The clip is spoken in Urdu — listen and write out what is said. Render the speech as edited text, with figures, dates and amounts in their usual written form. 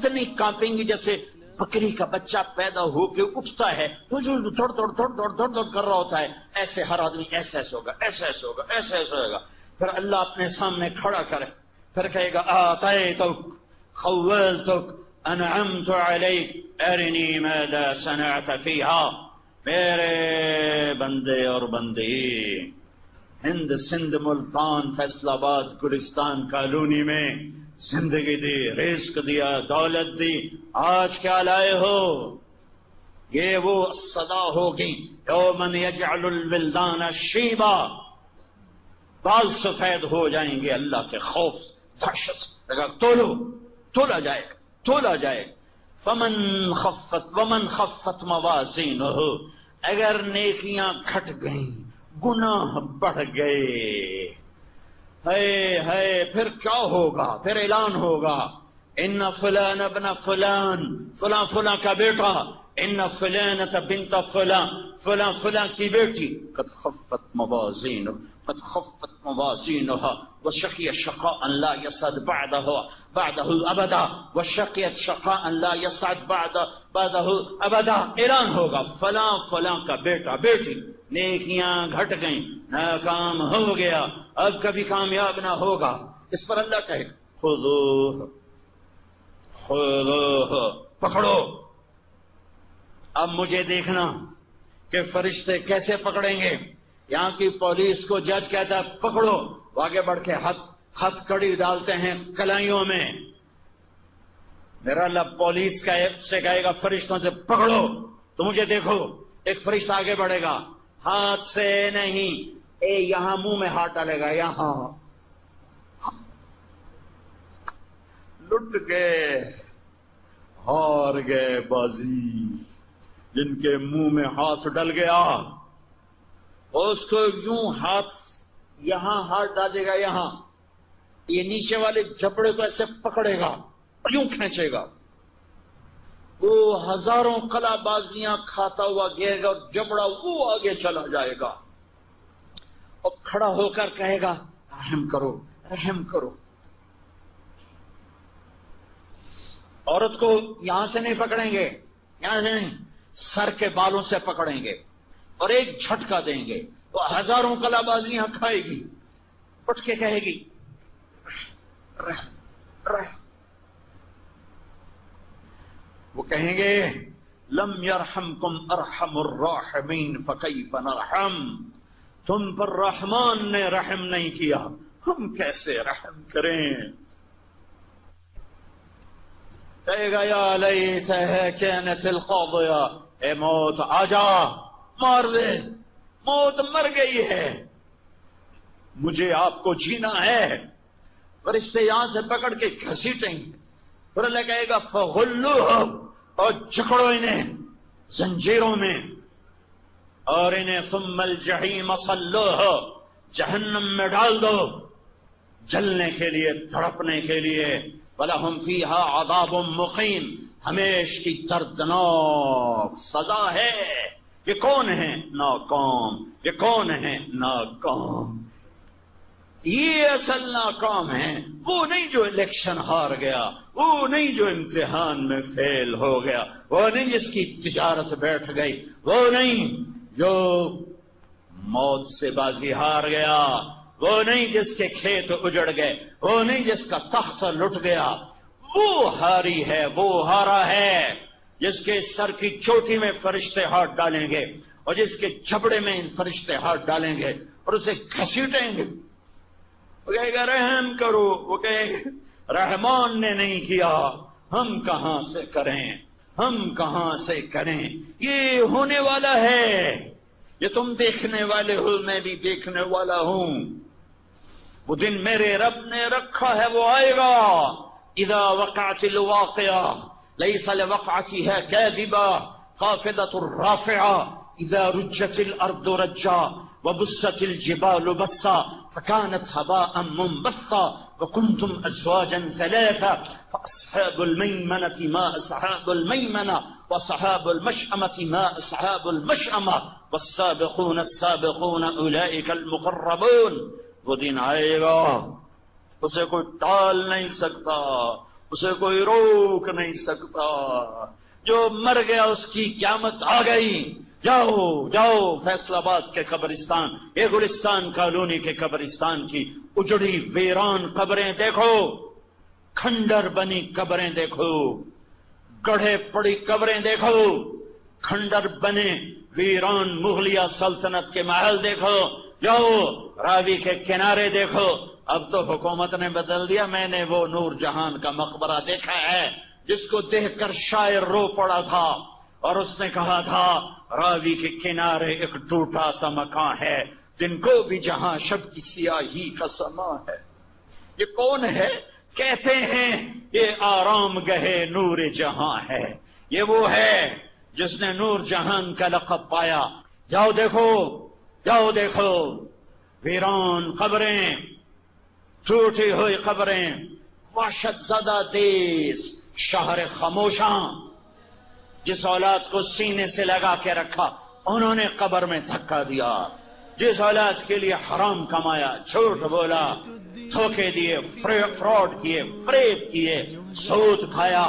اتنی کانپیں گی جیسے بکری کا بچہ پیدا ہو کے اٹھتا ہے تو جو تھوڑ کر رہا ہوتا ہے، ایسے ہر آدمی ایسے ایسے ہوگا، ایسے ایسے ہوگا، ایسے ایسے ہوگا. پھر اللہ اپنے سامنے کھڑا کرے، پھر کہے گا آتیتک خولتک انعمت علیک ارنی ماذا صنعت فیہا. میرے بندے اور بندی، ہند سندھ ملتان فیصل آباد گلستان کالونی میں زندگی دی، رزق دیا، دولت دی، آج کیا لائے ہو؟ یہ وہ صدا ہوگی یومن یجعل الولدان شیبا، بال سفید ہو جائیں گے اللہ کے خوف دہشت سے. تولا جائے گا، تولا جائے گا. ومن خفت موازینہ، اگر نیکیاں گھٹ گئیں، گناہ بڑھ گئے، ہے پھر کیا ہوگا؟ پھر اعلان ہوگا ان فلان ابن فلان، فلاں فلاں کا بیٹا، ان فلانۃ بنت فلاں، فلاں فلاں کی بیٹی، قد خفت موازینہ، قد خفت موازینها وشقی شقاء لا يسعد بعده ابدا، وشقیت شقاء لا يسعد بعده ابدا. اعلان ہوگا فلاں فلاں کا بیٹا بیٹی، نیکیاں گھٹ گئیں، ناکام ہو گیا، اب کبھی کامیاب نہ ہوگا. اس پر اللہ کہے خذوہ، خذوہ، پکڑو. اب مجھے دیکھنا کہ فرشتے کیسے پکڑیں گے. یہاں کی پولیس کو جج کہتا ہے پکڑو، وہ آگے بڑھ کے ہتھ کڑی ڈالتے ہیں کلائیوں میں. میرا اللہ پولیس سے کہے گا فرشتوں سے پکڑو، تو مجھے دیکھو. ایک فرشتہ آگے بڑھے گا، ہاتھ سے نہیں، یہاں منہ میں ہاتھ ڈالے گا، یہاں. لٹ گئے، ہار گئے بازی جن کے منہ میں ہاتھ ڈل گیا. اس کو یوں ہاتھ، یہاں ہاتھ ڈالے گا، یہاں یہ نیچے والے جبڑے کو ایسے پکڑے گا، یوں کھینچے گا. وہ ہزاروں قلع بازیاں کھاتا ہوا گرے گا اور جبڑا وہ آگے چلا جائے گا اور کھڑا ہو کر کہے گا رحم کرو، رحم کرو. عورت کو یہاں سے نہیں پکڑیں گے، یہاں سے نہیں، سر کے بالوں سے پکڑیں گے اور ایک جھٹکا دیں گے. وہ ہزاروں قلع بازیاں کھائے گی، اٹھ کے کہے گی رہ. وہ کہیں گے لم یرحمکم ارحم الراحمین فکیف نرحم، تم پر رحمان نے رحم نہیں کیا، ہم کیسے رحم کریں. کہے گا یا لیتہا کانت القاضیہ، اے موت آجا، مار دے، موت مر گئی ہے، مجھے آپ کو جینا ہے. فرشتے یہاں سے پکڑ کے گھسیٹیں گے. پھر اللہ کہے گا فغلوہ، اور جکڑو انہیں زنجیروں میں، اور انہیں ثم الجحیم صلوہ، جہنم میں ڈال دو، جلنے کے لیے، تڑپنے کے لیے. وَلَهُمْ فِيهَا عَذَابٌ مُقِيمٌ، ہمیش کی دردناک سزا ہے. یہ کون ہے؟ ناکام. یہ کون ہے؟ ناکام. یہ اصل ناکام ہے، وہ نہیں جو الیکشن ہار گیا، وہ نہیں جو امتحان میں فیل ہو گیا، وہ نہیں جس کی تجارت بیٹھ گئی، وہ نہیں جو موت سے بازی ہار گیا، وہ نہیں جس کے کھیت اجڑ گئے، وہ نہیں جس کا تخت لٹ گیا. وہ ہاری ہے، وہ ہارا ہے جس کے سر کی چوٹی میں فرشتے ہاتھ ڈالیں گے اور جس کے جبڑے میں فرشتے ہاتھ ڈالیں گے اور اسے گھسیٹیں گے. وہ کہے گا رحم کرو، وہ کہے گا رحمان نے نہیں کیا، ہم کہاں سے کریں، ہم کہاں سے کریں. یہ ہونے والا ہے، یہ تم دیکھنے والے ہو، میں بھی دیکھنے والا ہوں. وہ دن میرے رب نے رکھا ہے، وہ آئے گا. اذا وقعت الواقعہ لیس لوقعتها كاذبہ خافضۃ الرافعہ. اذا رجت الارض رجا وبست الجبال بسا فكانت هباء منبثا وكنتم ازواجا ثلاثا فاصحاب الميمنة ما اصحاب الميمنة واصحاب المشأمة ما اصحاب المشأمة والسابقون السابقون اولئك المقربون. وہ دن آئے گا، اسے کوئی ٹال نہیں سکتا، اسے کوئی روک نہیں سکتا. جو مر گیا اس کی قیامت آ گئی. جاؤ جاؤ فیصل آباد کے قبرستان، یہ گلستان کالونی کے قبرستان کی اجڑی ویران قبریں دیکھو، کھنڈر بنی قبریں دیکھو، گڑھے پڑی قبریں دیکھو، کھنڈر بنے ویران مغلیہ سلطنت کے محل دیکھو. جاؤ راوی کے کنارے دیکھو. اب تو حکومت نے بدل دیا. میں نے وہ نور جہان کا مقبرہ دیکھا ہے جس کو دیکھ کر شاعر رو پڑا تھا اور اس نے کہا تھا راوی کے کنارے ایک ٹوٹا سا مکان ہے، جن کو بھی جہاں شب کی سیاہی کا سما ہے. یہ کون ہے؟ کہتے ہیں یہ آرام گہے نور جہاں ہے. یہ وہ ہے جس نے نور جہان کا لقب پایا. جاؤ دیکھو، جاؤ دیکھو ویران قبریں، ٹوٹی ہوئی قبریں، وحشت زدہ دیس شہر خاموشاں. جس اولاد کو سینے سے لگا کے رکھا انہوں نے قبر میں دھکا دیا. جس اولاد کے لیے حرام کمایا، جھوٹ بولا، دھوکے دیے، فراڈ کیے، فریب کیے، سود کھایا.